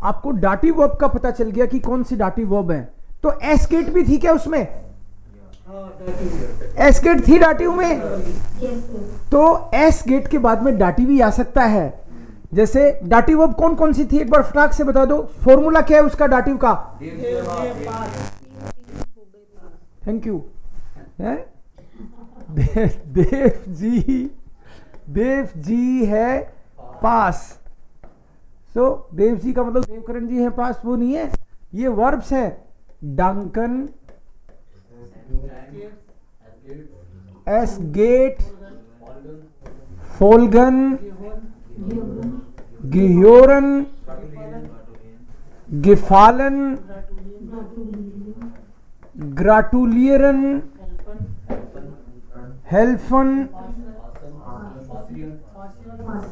आपको dative verb का पता चल गया कि कौन सी डाटिव वर्ब है। तो एस गेट भी थी क्या उसमें? एस गेट थी डाटिव में। तो एस गेट के बाद में डाटिव भी आ सकता है। जैसे डाटिव वर्ब कौन कौन सी थी एक बार फटाक से बता दो, फॉर्मूला क्या है उसका डाटिव का? Thank you. देव जी है पास। सो देव जी का मतलब देवकरण जी है पास, वो नहीं है, ये वर्ब्स है। डंकन, एस गेट, फोल्गन, गिह्योरन, गिफालन, ग्राटुलियरन, हेल्फन,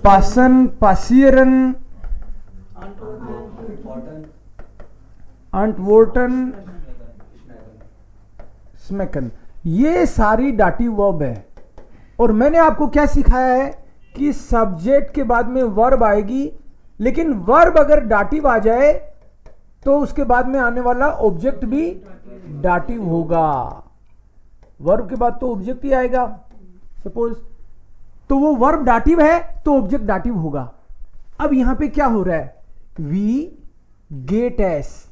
पासन, पासियरन, अंटवोर्टन, स्मेकन। ये सारी डाटिव वर्ब है। और मैंने आपको क्या सिखाया है कि सब्जेक्ट के बाद में वर्ब आएगी, लेकिन वर्ब अगर डाटिव आ जाए तो उसके बाद में आने वाला ऑब्जेक्ट भी डाटिव होगा। वर्ब के बाद तो ऑब्जेक्ट ही आएगा सपोज, तो वो वर्ब डाटिव है तो ऑब्जेक्ट डाटिव होगा। अब यहां पे क्या हो रहा है? वी गेट एस,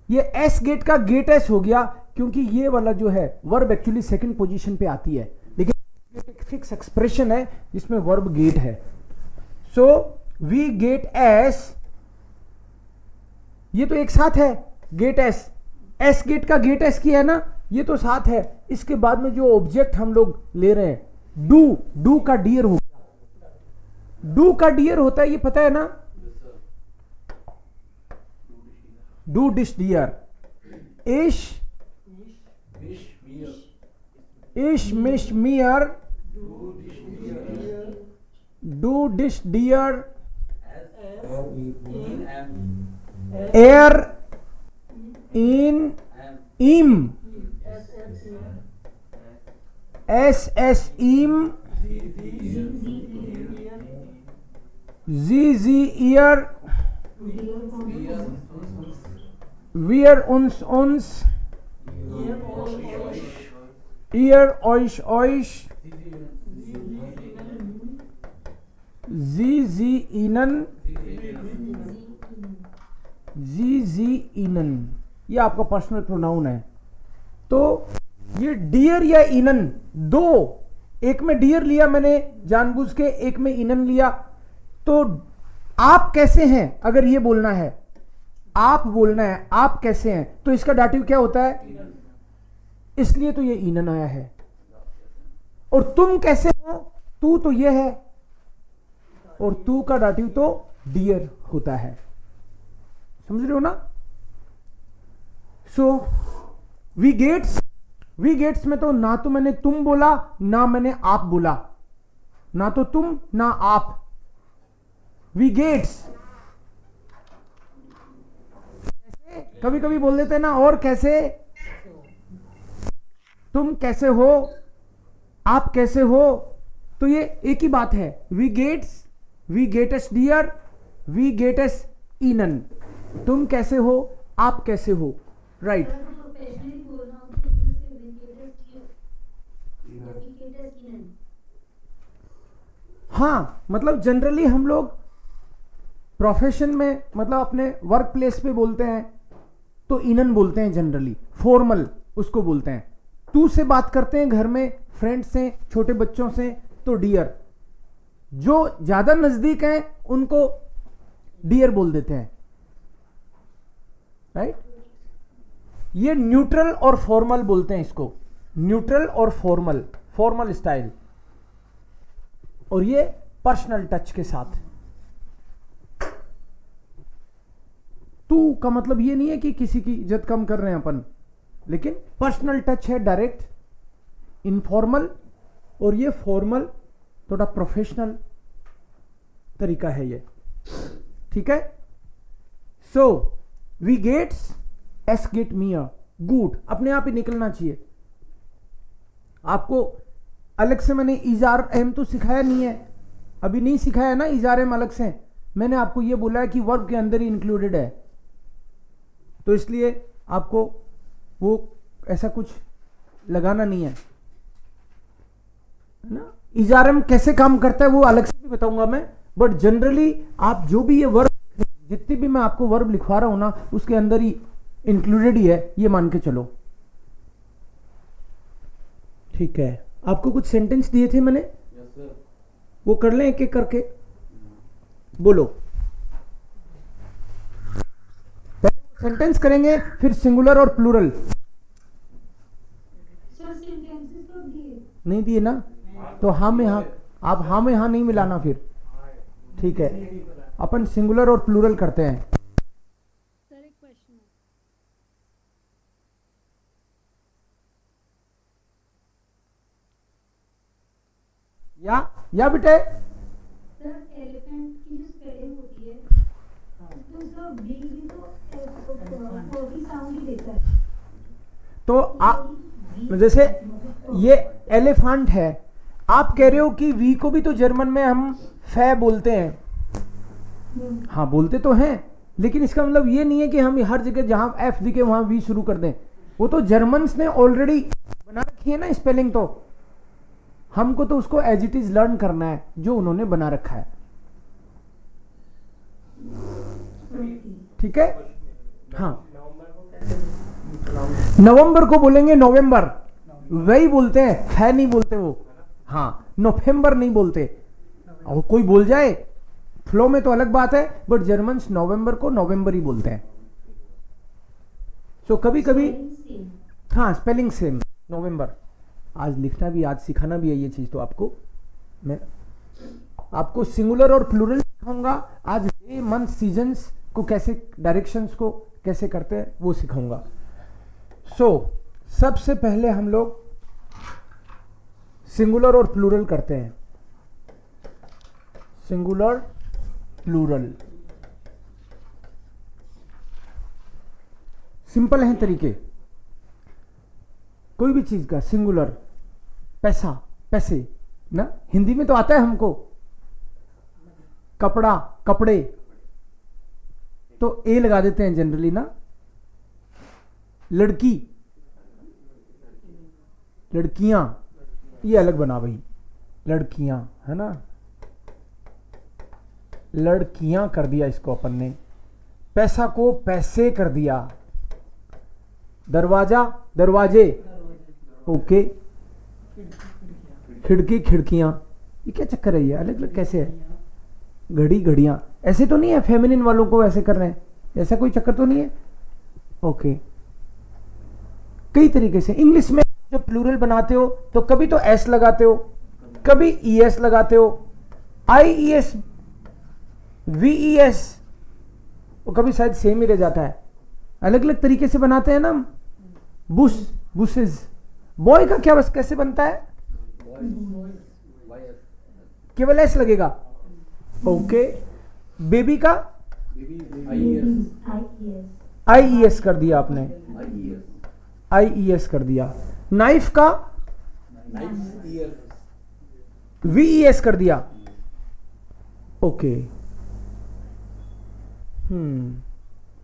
ये एस गेट का गेट एस हो गया क्योंकि ये वाला जो है वर्ब एक्चुअली सेकंड पोजीशन पे आती है, लेकिन एक फिक्स एक्सप्रेशन है जिसमें वर्ब गेट है। सो वी गेट एस, ये तो एक साथ है गेट एस, एस गेट का गेट एस किया है ना, ये तो साथ है। इसके बाद में जो ऑब्जेक्ट हम लोग ले रहे हैं डू, डू का डियर हो गया। डू का डियर होता है ये पता है ना? डू डिश डियर, इश इश मिश मियर, डू डिश डियर, एयर इन इम, एस एस इम, जी जी ईयर, वियर उन्स उन्स, ईयर ओइश ओइश, जी जी इनन, जी जी इनन, ये आपका पर्सनल प्रोनाउन है। तो ये डियर या इनन दो, एक में डियर लिया मैंने जानबूझ के, एक में इनन लिया। तो आप कैसे हैं अगर ये बोलना है, आप बोलना है आप कैसे हैं, तो इसका डाटिव क्या होता है? इसलिए तो ये इनन आया है। और तुम कैसे हो, तू तो ये है, और तू का डाटिव तो डियर होता है। समझ रहे हो ना? सो वी गेट्स में तो ना तो मैंने तुम बोला ना मैंने आप बोला, ना तो तुम ना आप। वी गेट्स कभी कभी बोल देते हैं ना, और कैसे, तुम कैसे हो, आप कैसे हो, तो ये एक ही बात है। वी गेट्स डियर, वी गेट्स इनन, तुम कैसे हो, आप कैसे हो, राइट। हाँ, मतलब जनरली हम लोग प्रोफेशन में, मतलब अपने वर्क प्लेस पे बोलते हैं तो इनन बोलते हैं जनरली, फॉर्मल उसको बोलते हैं। तू से बात करते हैं घर में फ्रेंड्स से, छोटे बच्चों से, तो डियर। जो ज्यादा नजदीक हैं उनको डियर बोल देते हैं, राइट। ये न्यूट्रल और फॉर्मल बोलते हैं इसको, न्यूट्रल और फॉर्मल, फॉर्मल स्टाइल, और ये पर्सनल टच के साथ। तू का मतलब ये नहीं है कि किसी की इज्जत कम कर रहे हैं अपन, लेकिन पर्सनल टच है, डायरेक्ट, इनफॉर्मल, और ये फॉर्मल, थोड़ा प्रोफेशनल तरीका है ये, ठीक है। सो वी गेट्स, एस गेट मियर, गुड अपने आप ही निकलना चाहिए। आपको अलग से मैंने इजार एम तो सिखाया नहीं है, अभी नहीं सिखाया ना इजार एम अलग से, मैंने आपको ये बोला है कि वर्ब के अंदर ही इंक्लूडेड है, तो इसलिए आपको वो ऐसा कुछ लगाना नहीं है ना। इजारम कैसे काम करता है वो अलग से भी बताऊंगा मैं, बट जनरली आप जो भी ये वर्ब, जितनी भी मैं आपको वर्ब लिखवा रहा हूं ना, उसके अंदर ही इंक्लूडेड ही है, ये मान के चलो। ठीक है, आपको कुछ सेंटेंस दिए थे मैंने, वो कर लें एक एक करके, बोलो। पहले सेंटेंस करेंगे, फिर सिंगुलर और प्लूरल। नहीं दिए ना, तो हाँ में हाँ, आप हाँ में हाँ नहीं मिलाना फिर। ठीक है, अपन सिंगुलर और प्लूरल करते हैं। सर एक क्वेश्चन है। या बेटे, सर एलिफेंट की जो स्पेलिंग होती है तो उसका बी भी तो भी साउंड ही देता है। तो जैसे ये एलिफेंट है, आप कह रहे हो कि वी को भी तो जर्मन में हम फै बोलते हैं। हाँ बोलते तो हैं, लेकिन इसका मतलब ये नहीं है कि हम हर जगह जहां एफ दिखे वहां वी शुरू कर दें। वो तो जर्मन्स ने ऑलरेडी बना रखी है ना स्पेलिंग, तो हमको तो उसको एज इट इज लर्न करना है जो उन्होंने बना रखा है। ठीक है, हाँ। नवंबर को बोलेंगे नवंबर, वही बोलते हैं, फै नहीं बोलते वो। हाँ, नवंबर नहीं बोलते, और कोई बोल जाए फ्लो में तो अलग बात है, बट जर्मन्स नवंबर को नवंबर ही बोलते हैं। सो कभी कभी हाँ स्पेलिंग सेम नवंबर। आज लिखना भी, आज सिखाना भी है ये चीज, तो आपको मैं आपको सिंगुलर और प्लूरल सिखाऊंगा आज। डे मंथ सीजन्स को कैसे, डायरेक्शंस को कैसे करते हैं वो सिखाऊंगा। सो सबसे पहले हम लोग सिंगुलर और प्लूरल करते हैं। सिंगुलर प्लूरल सिंपल हैं तरीके, कोई भी चीज का सिंगुलर। पैसा, पैसे ना, हिंदी में तो आता है हमको। कपड़ा, कपड़े, तो ए लगा देते हैं जनरली ना। लड़की, लड़कियां, ये अलग बना भाई, लड़कियां है ना, लड़कियां कर दिया इसको अपन ने। पैसा को पैसे कर दिया। दरवाजा, दरवाजे, ओके। खिड़की, खिड़कियां, ये क्या चक्कर है, ये अलग अलग कैसे है। घड़ी, घड़ियां, ऐसे तो नहीं है फेमिनिन वालों को ऐसे कर रहे हैं, ऐसा कोई चक्कर तो नहीं है। ओके, कई तरीके से इंग्लिश में जब प्लूरल बनाते हो तो कभी तो एस लगाते हो, कभी ई एस लगाते हो, I E S, V E S, वो कभी शायद सेम ही रह जाता है। अलग अलग तरीके से बनाते हैं ना। Bush, bushes. बॉय का क्या बस कैसे बनता है, केवल एस लगेगा। ओके, बेबी का आई ई एस कर दिया आपने, आई ई एस कर दिया। नाइफ का वी ई एस कर दिया। ओके,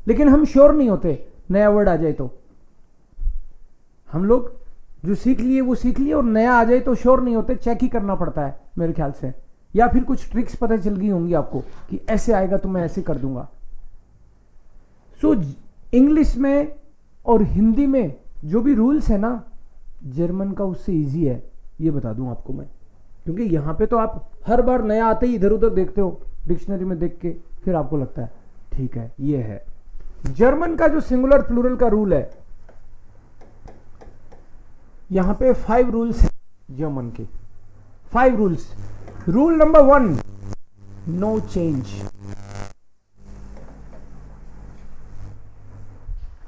लेकिन हम श्योर नहीं होते, नया वर्ड आ जाए तो। हम लोग जो सीख लिए वो सीख लिए, और नया आ जाए तो श्योर नहीं होते, चेक ही करना पड़ता है मेरे ख्याल से, या फिर कुछ ट्रिक्स पता चल गई होंगी आपको कि ऐसे आएगा तो मैं ऐसे कर दूंगा। सो इंग्लिश में और हिंदी में जो भी रूल्स है ना, जर्मन का उससे इजी है, ये बता दूं आपको मैं, क्योंकि यहां पे तो आप हर बार नया आते ही इधर उधर देखते हो, डिक्शनरी में देख के फिर आपको लगता है ठीक है ये है। जर्मन का जो सिंगुलर प्लूरल का रूल है, यहां पे 5 रूल्स है जर्मन के, 5 rules. Rule number 1, no change.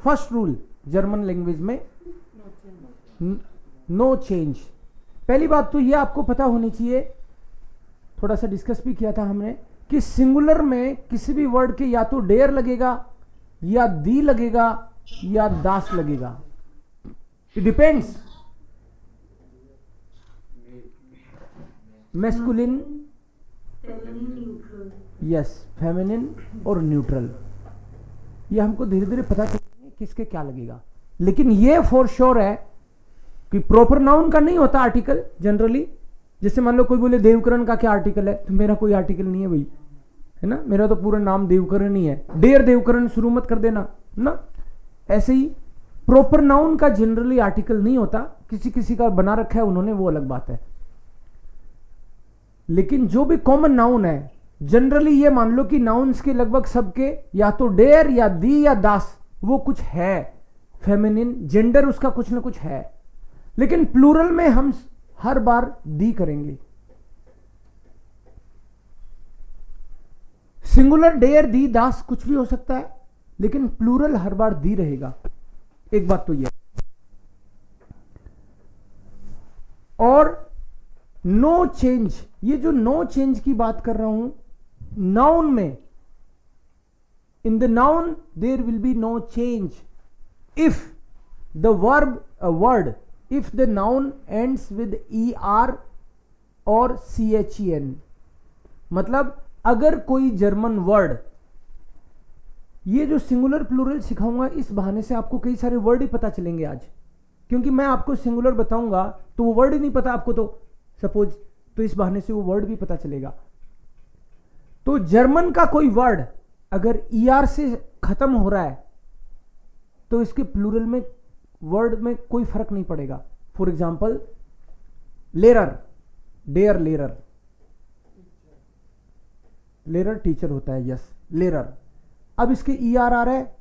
First rule German language में, नो चेंज। पहली बात तो ये आपको पता होनी चाहिए, थोड़ा सा डिस्कस भी किया था हमने, कि सिंगुलर में किसी भी वर्ड के या तो डेयर लगेगा, या दी लगेगा, या दास लगेगा। It depends. Masculine, yes, feminine और न्यूट्रल, ये हमको धीरे धीरे पता चलेगा किसके क्या लगेगा। लेकिन ये फॉर श्योर है कि प्रॉपर नाउन का नहीं होता आर्टिकल जनरली। जैसे मान लो कोई बोले देवकरण का क्या आर्टिकल है, तो मेरा कोई आर्टिकल नहीं है भाई, है ना, मेरा तो पूरा नाम देवकरण ही है, डेयर देवकरण शुरू मत कर देना ना। ऐसे ही प्रॉपर नाउन का जनरली आर्टिकल नहीं होता, किसी किसी का बना रखा है उन्होंने, वो अलग बात है। लेकिन जो भी कॉमन नाउन है जनरली ये मान लो कि नाउन्स के लगभग सबके या तो डेयर या दी या दास वो कुछ है, फेमिनिन जेंडर उसका कुछ ना कुछ है। लेकिन प्लूरल में हम हर बार दी करेंगे। सिंगुलर डेयर दी दास कुछ भी हो सकता है, लेकिन प्लूरल हर बार दी रहेगा। एक बात तो यह, और नो चेंज, ये जो नो चेंज की बात कर रहा हूं नाउन में, in the noun there will be no change if the verb word, if the noun ends with er और chen, मतलब अगर कोई जर्मन वर्ड, ये जो सिंगुलर प्लूरल सिखाऊंगा इस बहाने से आपको कई सारे वर्ड ही पता चलेंगे आज, क्योंकि मैं आपको सिंगुलर बताऊंगा तो वो वर्ड ही नहीं पता आपको, तो सपोज, तो इस बहाने से वो वर्ड भी पता चलेगा। तो जर्मन का कोई वर्ड अगर er से खत्म हो रहा है तो इसके प्लूरल में वर्ड में कोई फर्क नहीं पड़ेगा। फॉर एग्जाम्पल लेरर, डेयर लेरर, लेरर टीचर होता है, यस लेरर। अब इसके er आ रहा है,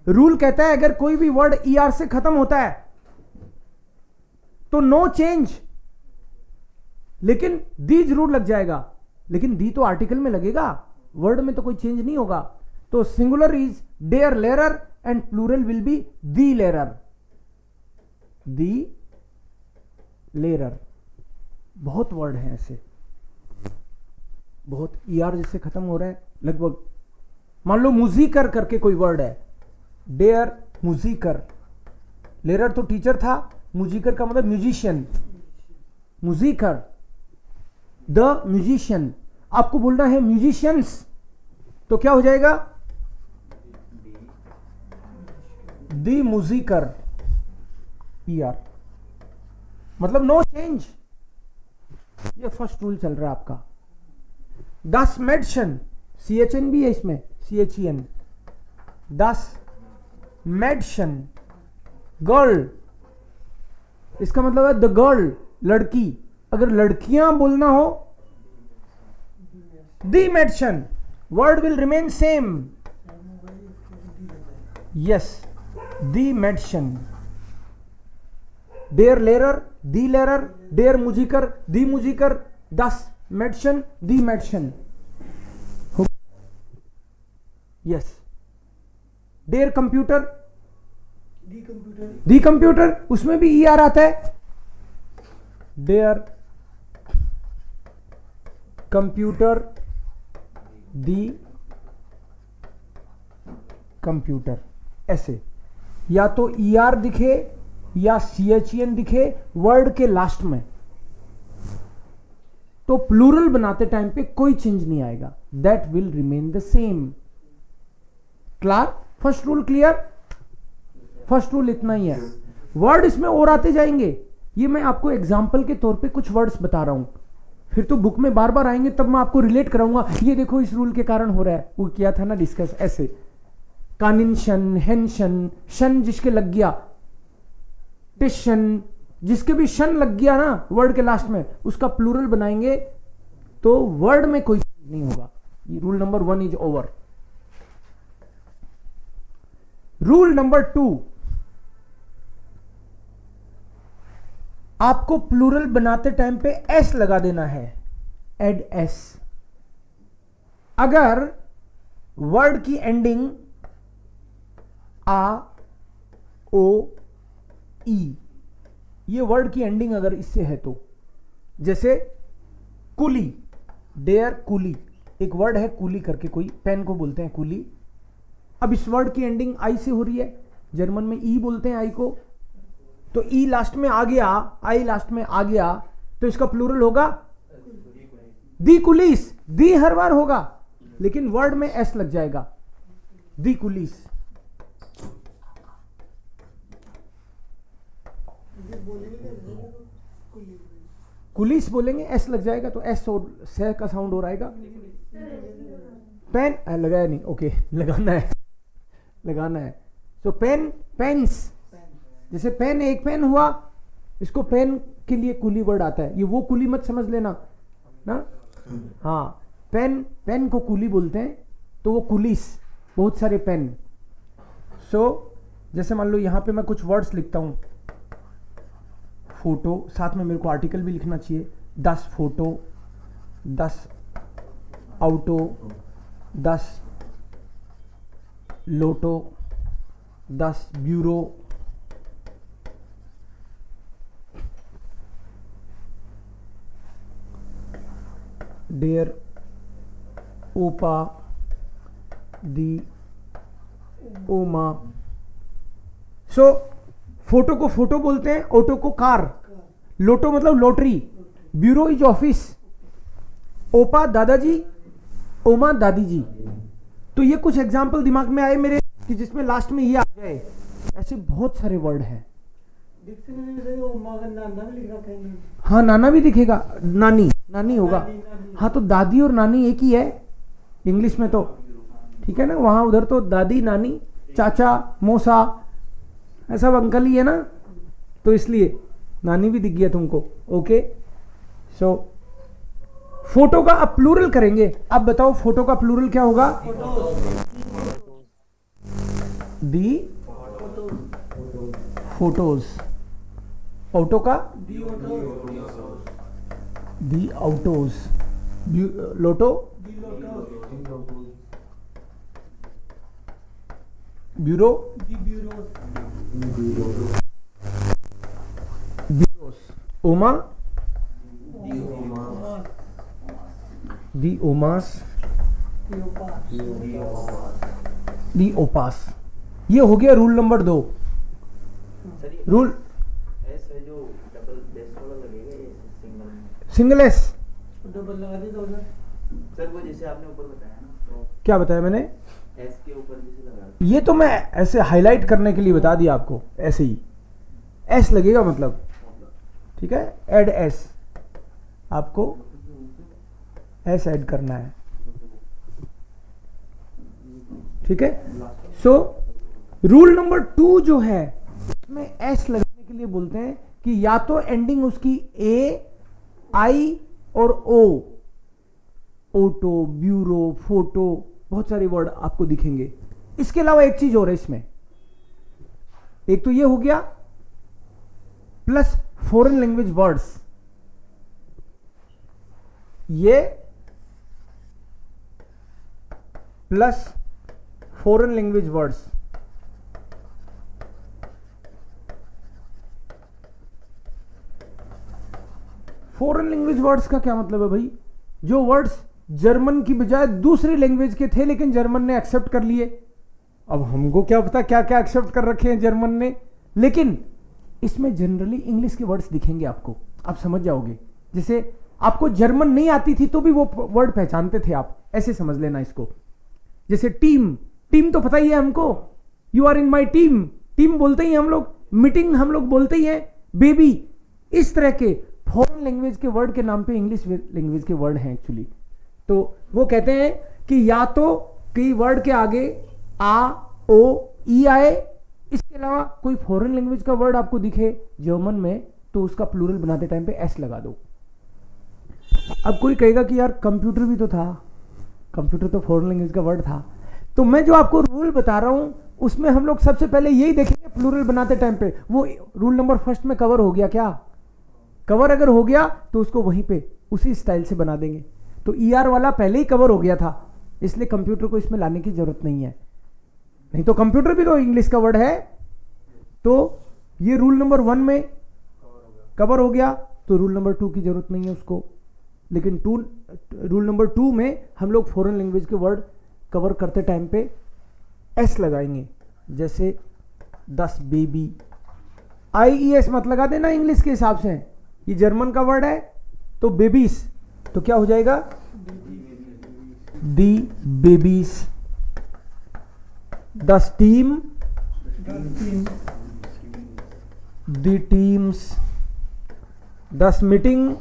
रूल कहता है अगर कोई भी वर्ड er से खत्म होता है तो नो चेंज, लेकिन दी जरूर लग जाएगा, लेकिन दी तो आर्टिकल में लगेगा, वर्ड में तो कोई चेंज नहीं होगा। तो सिंगुलर इज डेयर लेरर एंड प्लूरल विल बी दी लेरर, दी लेरर। बहुत वर्ड हैं ऐसे, बहुत er जिससे खत्म हो रहा है लगभग। मान लो मुजीकर करके कोई वर्ड है, डेयर मुजीकर, लेरर तो टीचर था, मुजीकर का मतलब म्यूजिशियन, मुजीकर द म्यूजिशियन। आपको बोलना है म्यूजिशियंस, तो क्या हो जाएगा दी मुजीकर, er, मतलब नो चेंज। ये फर्स्ट रूल चल रहा है आपका। दस मेडिशन, chen भी है इसमें, chen, दस मेडिशन, गर्ल, इसका मतलब है द गर्ल, लड़की। अगर लड़कियां बोलना हो दी मेडिशन, word will remain same, yes दी मेडिशन। डेयर लेरर, दी लेरर, डेयर मुजीकर, दी मुजीकर, दस मेडिशन, दी मेडिशन, यस। डेयर कंप्यूटर, दी कंप्यूटर, उसमें भी er आता है, डेयर कंप्यूटर, दी कंप्यूटर। ऐसे या तो er दिखे या chen दिखे वर्ड के लास्ट में, तो प्लूरल बनाते टाइम पे कोई चेंज नहीं आएगा, that will remain the same. Clear? First rule clear? First rule इतना ही है। वर्ड इसमें और आते जाएंगे, ये मैं आपको एग्जाम्पल के तौर पे कुछ वर्ड्स बता रहा हूं, फिर तो बुक में बार बार आएंगे, तब मैं आपको रिलेट कराऊंगा, ये देखो इस रूल के कारण हो रहा है, वो किया था ना डिस्कस। ऐसे कानिनशन, हेंशन, शन जिसके लग गया, टिशन जिसके भी शन लग गया ना वर्ड के लास्ट में, उसका प्लूरल बनाएंगे तो वर्ड में कोई नहीं होगा। Rule number 1 is over. Rule number 2, आपको प्लूरल बनाते टाइम पे एस लगा देना है, एड एस। अगर वर्ड की एंडिंग आ, ओ, ई, ये वर्ड की एंडिंग अगर इससे है तो, जैसे कुली, डेयर कुली, एक वर्ड है कुली करके, कोई पेन को बोलते हैं कुली। अब इस वर्ड की एंडिंग आई से हो रही है, जर्मन में ई बोलते हैं आई को, तो ई लास्ट में आ गया, आई लास्ट में आ गया, तो इसका प्लूरल होगा दी कुलीस, दी हर बार होगा लेकिन वर्ड में एस लग जाएगा, दी कुलीस। कुलीस बोलेंगे एस लग जाएगा तो एस और से का साउंड और आएगा। पेन लगाया नहीं, ओके लगाना है, लगाना है। तो पेन, पेन्स, जैसे पेन एक पेन हुआ, इसको पेन के लिए कुली वर्ड आता है, ये वो कुली मत समझ लेना ना। हाँ, पेन, पेन को कुली बोलते हैं तो वो कुलीस, बहुत सारे पेन। जैसे मान लो यहाँ पे मैं कुछ वर्ड्स लिखता हूँ, फोटो, साथ में मेरे को आर्टिकल भी लिखना चाहिए, 10 फोटो, 10 ऑटो, 10 लोटो, 10 ब्यूरो, डेयर, ओपा, दी, ओमा। फोटो को फोटो बोलते हैं, ऑटो को कार, लोटो मतलब लॉटरी, ब्यूरो इज ऑफिस, ओपा दादाजी, ओमा दादी जी। तो ये कुछ एग्जाम्पल दिमाग में आए मेरे कि जिसमें लास्ट में ये आ जाए। ऐसे बहुत सारे वर्ड हैं। हाँ, नाना भी दिखेगा, नानी, नानी होगा। हाँ, तो दादी और नानी एक ही है इंग्लिश में तो, ठीक है ना। वहां उधर तो दादी, नानी, चाचा, मौसा, ऐसा अंकल ही है ना, तो इसलिए नानी भी दिख गया तुमको। ओके, फोटो का अब प्लूरल करेंगे। अब बताओ फोटो का प्लूरल क्या होगा? दी फोटोज। ऑटो का दी ऑटोज। लोटो ब्यूरो ब्यूरोस। ओमा दी ओमास, दी ओपास। ये हो गया रूल नंबर 2। रूल जो डबल बेस वाला लगेगा, ये सिंगल एस। डबल लगा दे दो सर, वो जैसे आपने ऊपर बताया ना, तो क्या बताया मैंने? एस के ऊपर जैसे लगा, ये तो मैं ऐसे हाईलाइट करने के लिए बता दिया आपको, ऐसे ही एस लगेगा मतलब, ठीक है। ऐड एस, आपको एस ऐड करना है, ठीक है। रूल नंबर 2 जो है उसमें एस लगाने के लिए बोलते हैं कि या तो एंडिंग उसकी ए, आई और ओ, ऑटो, ब्यूरो, फोटो, बहुत सारे वर्ड आपको दिखेंगे। इसके अलावा एक चीज और है इसमें, एक तो ये हो गया प्लस फॉरेन लैंग्वेज वर्ड्स, ये plus foreign language words. Foreign language words का क्या मतलब है भाई? जो वर्ड्स जर्मन की बजाय दूसरी लैंग्वेज के थे लेकिन जर्मन ने एक्सेप्ट कर लिए। अब हमको क्या पता क्या क्या एक्सेप्ट कर रखे हैं जर्मन ने, लेकिन इसमें जनरली इंग्लिश के वर्ड्स दिखेंगे आपको, आप समझ जाओगे। जैसे आपको जर्मन नहीं आती थी तो भी वो वर्ड पहचानते थे आप, ऐसे समझ लेना इसको। जैसे टीम, टीम तो पता ही है हमको, you are in my team, team बोलते ही हम लोग, मीटिंग हम लोग बोलते ही हैं, बेबी। इस तरह के फॉरेन लैंग्वेज के वर्ड के नाम पे इंग्लिश लैंग्वेज के वर्ड हैं एक्चुअली। तो वो कहते हैं कि या तो कई वर्ड के आगे आ, ओ, ई आए, इसके अलावा कोई फॉरेन लैंग्वेज का वर्ड आपको दिखे जर्मन में तो उसका प्लूरल बनाते टाइम पे एस लगा दो। अब कोई कहेगा कि यार कंप्यूटर भी तो था, कंप्यूटर तो फॉरेन लैंग्वेज का वर्ड था। तो मैं जो आपको रूल बता रहा हूं उसमें हम लोग सबसे पहले यही देखेंगे प्लूरल बनाते टाइम पे। वो रूल नंबर 1 में कवर हो गया क्या? कवर अगर हो गया तो उसको वहीं पे उसी स्टाइल से बना देंगे। तो ईआर वाला पहले ही कवर हो गया था, इसलिए कंप्यूटर को इसमें लाने की जरूरत नहीं है। नहीं तो कंप्यूटर भी तो इंग्लिश का वर्ड है। तो ये रूल नंबर 1 में कवर हो गया तो रूल नंबर 2 की जरूरत नहीं है उसको। लेकिन रूल नंबर 2 में हम लोग फॉरेन लैंग्वेज के वर्ड कवर करते टाइम पे एस लगाएंगे। जैसे 10 बेबी, IES मत लगा देना इंग्लिश के हिसाब से, ये जर्मन का वर्ड है तो बेबीज तो क्या हो जाएगा? दी बेबीज, द टीम, द टीम्स, दस मीटिंग,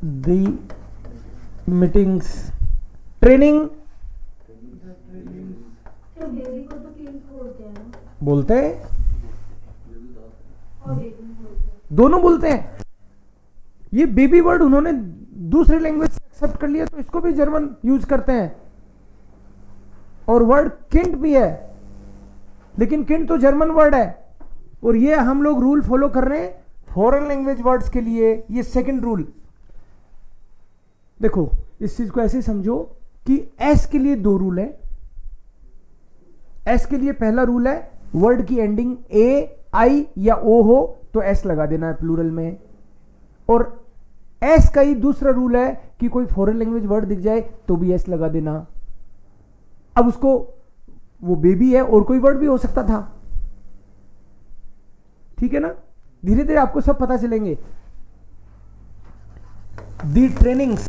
दी मीटिंग्स, ट्रेनिंग तो बेबी को तो किड्स बोलते हैं ना, बोलते हैं, और बेबी बोलते हैं। दोनों बोलते हैं। ये बेबी वर्ड उन्होंने दूसरे लैंग्वेज से एक्सेप्ट कर लिया, तो इसको भी जर्मन यूज करते हैं। और वर्ड किंड भी है, लेकिन किंड तो जर्मन वर्ड है, और ये हम लोग रूल फॉलो कर रहे हैं फॉरेन लैंग्वेज वर्ड्स के लिए। ये सेकंड रूल। देखो इस चीज को ऐसे समझो कि एस के लिए दो रूल है। एस के लिए पहला रूल है, वर्ड की एंडिंग ए, आई या ओ हो तो एस लगा देना है प्लूरल में। और एस का ही दूसरा रूल है कि कोई फॉरेन लैंग्वेज वर्ड दिख जाए तो भी एस लगा देना। अब उसको, वो बेबी है और कोई वर्ड भी हो सकता था, ठीक है ना? धीरे धीरे आपको सब पता चलेंगे। दी ट्रेनिंग्स,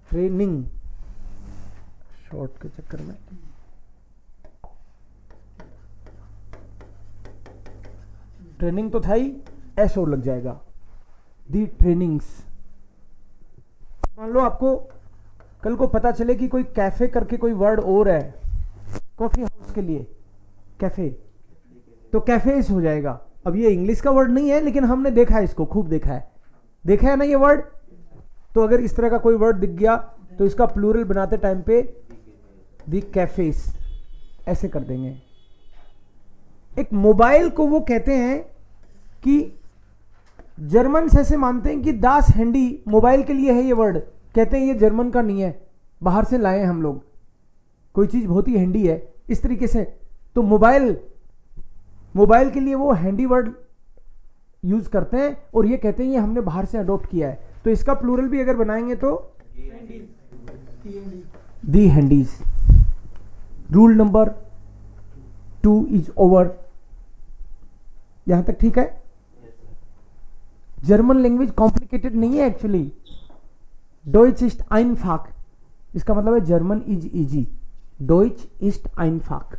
ट्रेनिंग शॉर्ट के चक्कर में ट्रेनिंग तो था ही, एस और लग जाएगा। दी ट्रेनिंग्स। मान लो आपको कल को पता चले कि कोई कैफे करके कोई वर्ड और है कॉफी हाउस के लिए, कैफे, तो कैफेज हो जाएगा। अब ये इंग्लिश का वर्ड नहीं है, लेकिन हमने देखा है, इसको खूब देखा है ना ये वर्ड। तो अगर इस तरह का कोई वर्ड दिख गया तो इसका प्लूरल बनाते टाइम पे दी कैफेज ऐसे कर देंगे। एक मोबाइल को वो कहते हैं कि जर्मन से ऐसे मानते हैं कि दास हैंडी मोबाइल के लिए है ये वर्ड, कहते हैं ये जर्मन का नहीं है, बाहर से लाए हम लोग, कोई चीज बहुत ही हैंडी है इस तरीके से। तो मोबाइल के लिए वो हैंडी वर्ड यूज करते हैं और ये कहते हैं ये हमने बाहर से अडॉप्ट किया है। तो इसका प्लूरल भी अगर बनाएंगे तो दी हैंडीज। Rule number 2 is over. यहां तक ठीक है? जर्मन लैंग्वेज कॉम्प्लिकेटेड नहीं है एक्चुअली। डॉइच इस्ट आइनफाक, इसका मतलब है जर्मन इज इजी। डॉइच इस्ट आइनफाक।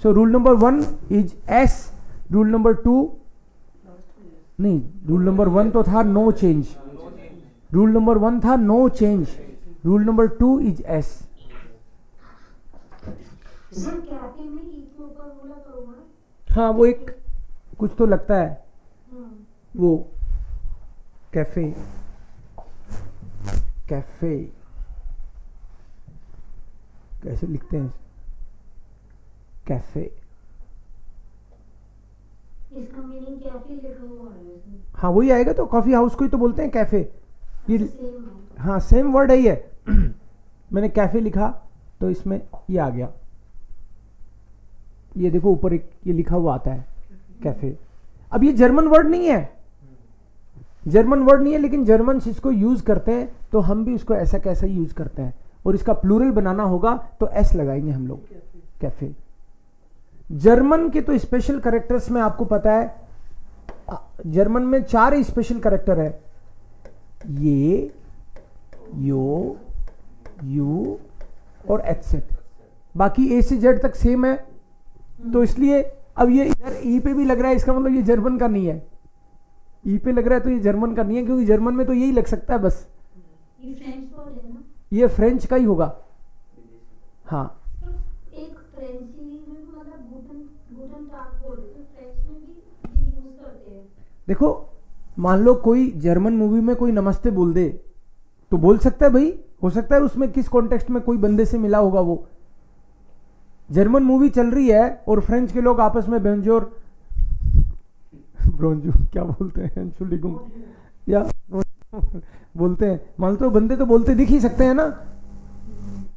So rule number 1 is S, rule number 2 नहीं, रूल नंबर 1 तो था नो चेंज, रूल नंबर 1 था no change, rule number 2 is S. सर कैफे में ई के ऊपर बोला करूँगा। हाँ वो एक कुछ तो लगता है, वो कैफे, कैफे कैसे लिखते हैं? कैफे, इसका मीनिंग कैफे लिखा हुआ है इसमें। हाँ वही आएगा। तो कॉफी हाउस को ही तो बोलते हैं कैफे। ये सेम है। हाँ सेम वर्ड है ये। मैंने कैफे लिखा तो इसमें ये आ गया। ये देखो ऊपर एक ये लिखा हुआ आता है कैफे। अब ये जर्मन वर्ड नहीं है, जर्मन वर्ड नहीं है, लेकिन जर्मन इसको यूज करते हैं, तो हम भी इसको ऐसा कैसा यूज करते हैं। और इसका प्लूरल बनाना होगा तो एस लगाएंगे हम लोग, कैफे। जर्मन के तो स्पेशल कैरेक्टर्स में आपको पता है, जर्मन में 4 स्पेशल कैरेक्टर है, ये, यो, यू और एटसेट। बाकी ए से जेड तक सेम है। तो इसलिए अब ये इधर ई पे भी लग रहा है, इसका मतलब ये जर्मन का नहीं है। ई पे लग रहा है तो ये जर्मन का नहीं है, क्योंकि जर्मन में तो यही लग सकता है बस। ये फ्रेंच वर्ड है ना? ये फ्रेंच का ही होगा। हाँ एक फ्रेंची में मतलब गूटन टाग बोलते हैं, फ्रेंच में भी ये यूज करते हैं। देखो, मान लो कोई जर्मन मूवी में कोई नमस्ते बोल दे तो बोल सकता है भाई, हो सकता है उसमें किस कॉन्टेक्स्ट में कोई बंदे से मिला होगा वो। जर्मन मूवी चल रही है और फ्रेंच के लोग आपस में बेंजोर ब्रोंजो क्या बोलते हैं, एंचुलिगुम या बोलते हैं, मान लो बंदे तो बोलते दिख ही सकते हैं ना,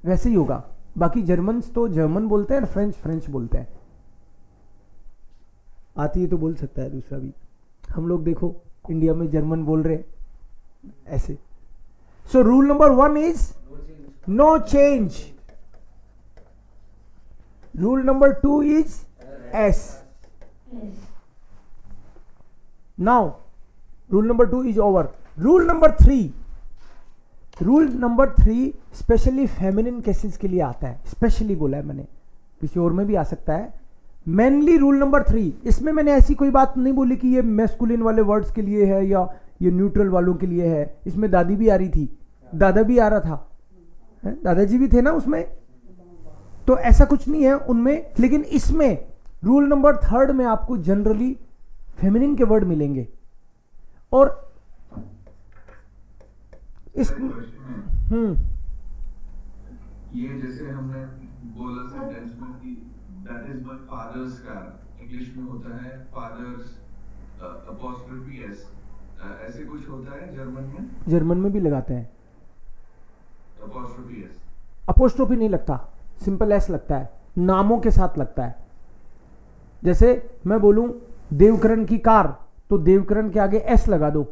वैसे ही होगा। बाकी जर्मन तो जर्मन बोलते हैं, फ्रेंच फ्रेंच बोलते हैं। आती है तो बोल सकता है दूसरा भी। हम लोग देखो इंडिया में जर्मन बोल रहे ऐसे। So rule number 1 is no change. Rule number 2 is S. Now rule number 2 is over. Rule number 3 specially feminine cases के लिए आता है. स्पेशली बोला है मैंने, किसी और में भी आ सकता है. मेनली रूल नंबर 3, इसमें मैंने ऐसी कोई बात नहीं बोली कि ये मैस्कुलिन वाले वर्ड्स के लिए है या ये न्यूट्रल वालों के लिए है. इसमें दादी भी आ रही थी, दादा भी आ रहा था, दादाजी भी थे ना उसमें, तो ऐसा कुछ नहीं है उनमें. लेकिन इसमें रूल नंबर 3 में आपको जनरली फेमिनिन के वर्ड मिलेंगे. और इस ये जैसे हमने बोला सेंटेंस में कि that is my father's car, English में होता है फादर्स अपॉस्ट्रोफी एस. ऐसे कुछ होता है जर्मन में? जर्मन में भी लगाते हैं अपॉस्ट्रोफी एस. अपोस्ट्रोफी नहीं लगता, सिंपल एस लगता है, नामों के साथ लगता है. जैसे मैं बोलूं देवकरण की कार, तो देवकरण के आगे एस लगा दो,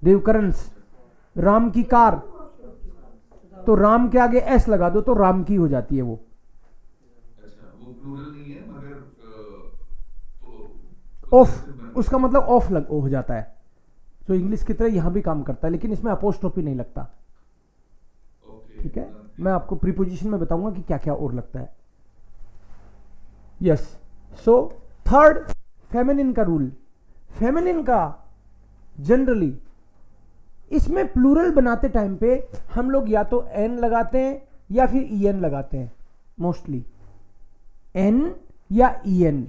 देवकरंस. राम की कार, तो राम के आगे एस लगा दो, तो राम की हो जाती है वो. अच्छा, वो प्लूरल नहीं है मगर ऑफ, उसका मतलब ऑफ हो जाता है. तो इंग्लिश की तरह यहां भी काम करता है, लेकिन इसमें अपोस्ट्रोफी नहीं लगता. ठीक है, मैं आपको प्रीपोजिशन में बताऊंगा कि क्या क्या और लगता है. यस. सो 3rd फेमिनिन का रूल. फेमिनिन का जनरली इसमें प्लूरल बनाते टाइम पे हम लोग या तो एन लगाते हैं या फिर ईएन लगाते हैं. मोस्टली एन या ईएन.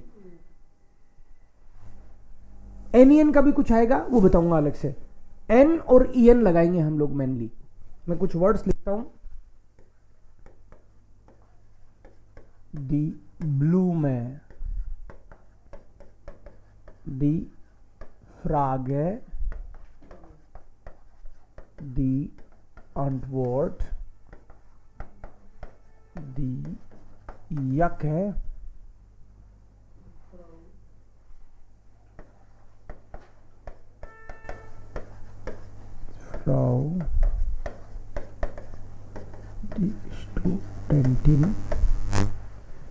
एन का भी कुछ आएगा, वो बताऊंगा अलग से. एन और ईएन लगाएंगे हम लोग मेनली. मैं कुछ वर्ड्स लिखता हूं. दी ब्लूमे, दी फ्रागे, दी अंटवर्ट, दी यके, फ्राउ, दी स्टूडेंटिन.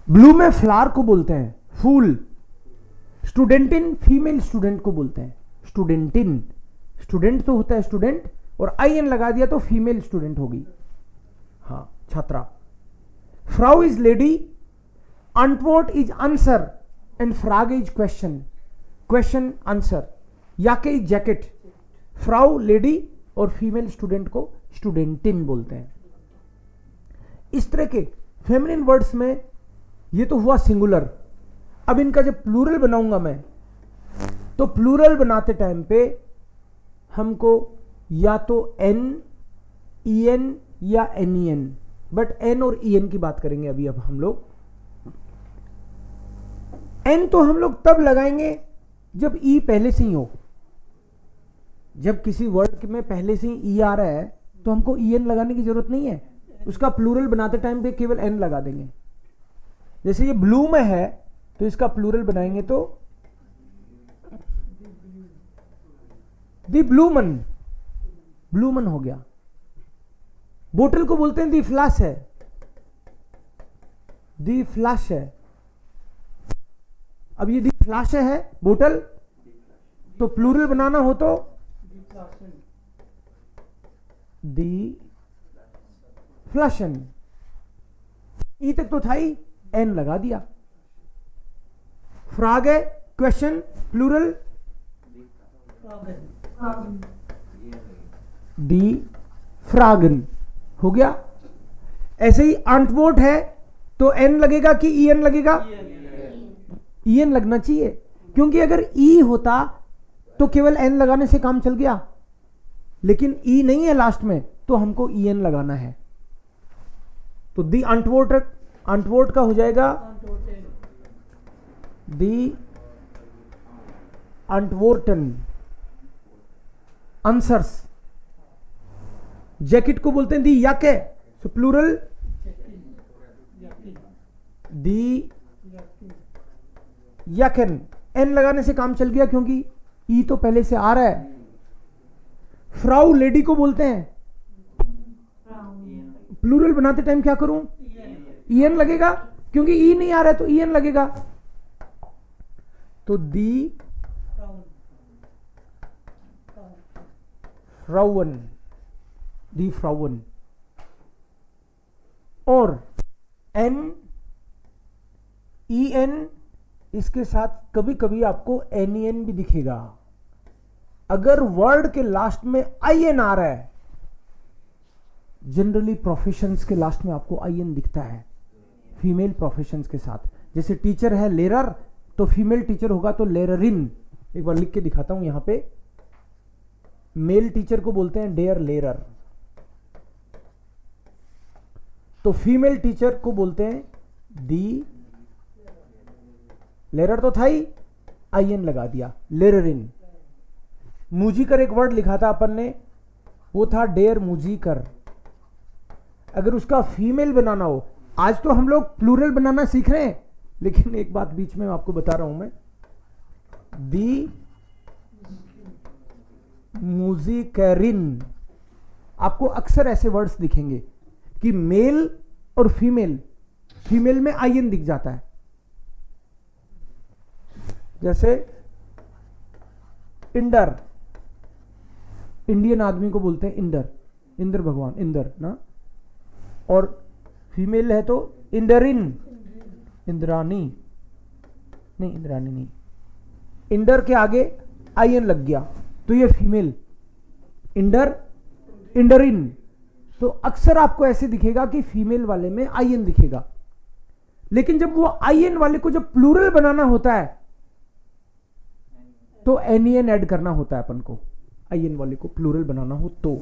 ब्लू में फ्लावर को बोलते हैं फूल. स्टूडेंटिन फीमेल स्टूडेंट को बोलते हैं स्टूडेंटिन. स्टूडेंट तो होता है स्टूडेंट, और आईएन लगा दिया तो फीमेल स्टूडेंट होगी, हाँ, छात्रा. फ्राउ इज लेडी, अंटवर्ट इज आंसर, एंड फ्रागे इज क्वेश्चन. Question answer. याके इज जैकेट. फ्राउ लेडी और फीमेल स्टूडेंट को स्टूडेंटिन बोलते हैं. इस तरह के फेमिनिन वर्ड्स में ये तो हुआ सिंगुलर. अब इनका जब प्लूरल बनाऊंगा मैं, तो प्लूरल बनाते टाइम पे हमको या तो एन, ईएन या एनईएन, बट एन और ईएन की बात करेंगे अभी. अब हम लोग एन तो हम लोग तब लगाएंगे जब ई पहले से ही हो. जब किसी वर्ड में पहले से ही ई आ रहा है तो हमको ईएन लगाने की जरूरत नहीं है. उसका प्लूरल बनाते टाइम पे केवल एन लगा देंगे. जैसे ये ब्लू में है तो इसका प्लूरल बनाएंगे तो दी ब्लूमन. ब्लूमन हो गया. बोतल को बोलते हैं दी फ्लाश है, दी फ्लाश है. अब ये दी फ्लाश है बोतल, तो प्लूरल बनाना हो तो दी फ्लाशन. ई तक तो था ही, एन लगा दिया. फ्राग है क्वेश्चन, प्लूरल दी फ्रागन हो गया. ऐसे ही अंटवोट है तो एन लगेगा कि ई एन लगेगा? ई एन लगना चाहिए, क्योंकि अगर ई होता तो केवल एन लगाने से काम चल गया, लेकिन ई नहीं है लास्ट में तो हमको ई एन लगाना है. तो दी अंटवोट का हो जाएगा दी अंटवोर्टन. आंसर्स. जैकेट को बोलते हैं दी याके, सो प्लूरल दी याकेन. एन लगाने से काम चल गया क्योंकि ई तो पहले से आ रहा है. फ्राउ लेडी को बोलते हैं, प्लूरल बनाते टाइम क्या करूं? ई एन लगेगा, क्योंकि ई नहीं आ रहा है तो ईएन लगेगा। तो दी फ्राउन, दी फ्राउन। और एन ई एन, इसके साथ कभी कभी आपको एन ई एन भी दिखेगा। अगर वर्ड के लास्ट में आई एन आ रहा है, जनरली प्रोफेशंस के लास्ट में आपको आई एन दिखता है, फीमेल प्रोफेशंस के साथ। जैसे टीचर है लेरर, तो फीमेल टीचर होगा तो लेररिन। एक बार लिख के दिखाता हूं यहां पे। मेल टीचर को बोलते हैं डेयर लेरर, तो फीमेल टीचर को बोलते हैं दी लेरर। तो था ही, आई एन लगा दिया, लेररिन। मूजिकर एक वर्ड लिखा था अपन ने, वो था डेयर मूजिकर। अगर उसका फीमेल बनाना हो, आज तो हम लोग प्लूरल बनाना सीख रहे हैं, लेकिन एक बात बीच में आपको बता रहा हूं मैं, दी मूजिकरिन। आपको अक्सर ऐसे वर्ड्स दिखेंगे कि मेल और फीमेल, फीमेल में आई एन दिख जाता है। जैसे इंदर, इंडियन आदमी को बोलते हैं इंदर, इंद्र भगवान, इंदर ना। और फीमेल है तो इंदरिन, इंद्रानी नहीं, इंद्रानी नहीं। इंदर के आगे आई एन लग गया तो ये फीमेल, इंदर, इंडरिन। तो अक्सर आपको ऐसे दिखेगा कि फीमेल वाले में आई एन दिखेगा। लेकिन जब वो आई एन वाले को जब प्लूरल बनाना होता है तो एन ई एन ऐड करना होता है अपन को, आई एन वाले को प्लूरल बनाना हो तो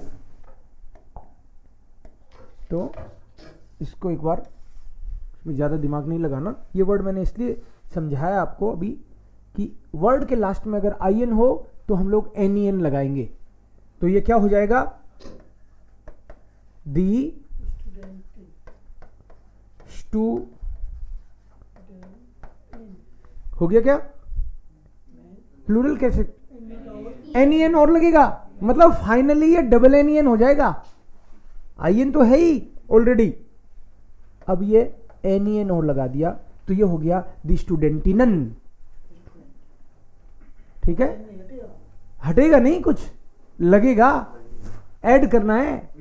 इसको एक बार, इसमें ज्यादा दिमाग नहीं लगाना। ये वर्ड मैंने इसलिए समझाया आपको अभी कि वर्ड के लास्ट में अगर आई एन हो तो हम लोग एन ई एन लगाएंगे। तो ये क्या हो जाएगा, दी स्टू हो गया क्या? प्लूरल कैसे? एन ई एन और लगेगा, मतलब फाइनली ये डबल एन ई एन हो जाएगा। आई एन तो है ही ऑलरेडी, अब ये एन ई एन और लगा दिया तो ये हो गया दी स्टूडेंटिनन। ठीक है, हटेगा नहीं, कुछ लगेगा, ऐड करना है।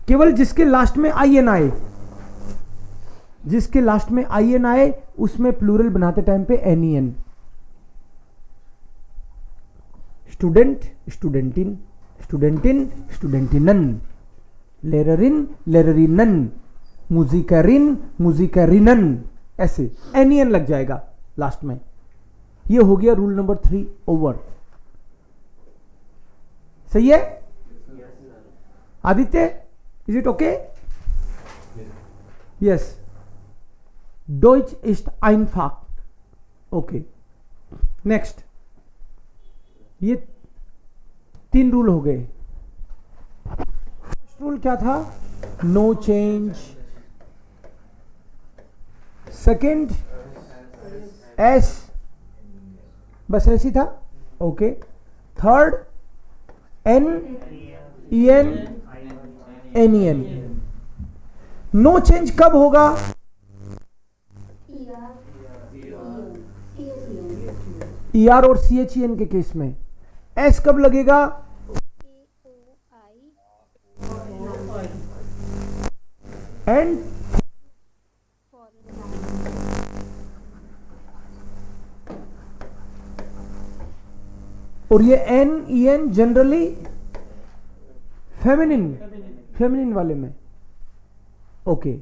केवल जिसके लास्ट में आई एन आए, जिसके लास्ट में आई एन आए उसमें प्लूरल बनाते टाइम पे एन ई एन। स्टूडेंट, स्टूडेंटिन, स्टूडेंटिन, स्टूडेंटिनन, लेररिन, लेररिनन, मुजिकरिन, मुजिकरिनन, ऐसे एन ई एन लग जाएगा लास्ट में। ये हो गया रूल नंबर 3 ओवर। सही है Aditya? Is it okay? Yes. डॉइच इस्ट आइनफाक। Okay, next. ये 3 रूल हो गए। फर्स्ट रूल क्या था? No change. सेकंड एस, बस ऐसी था। Okay. Third N E N, N E N. No change कब होगा? ई आर और सी एच ई एन के केस में। एस कब लगेगा? एंड और ये N E N generally feminine, feminine वाले में। Okay,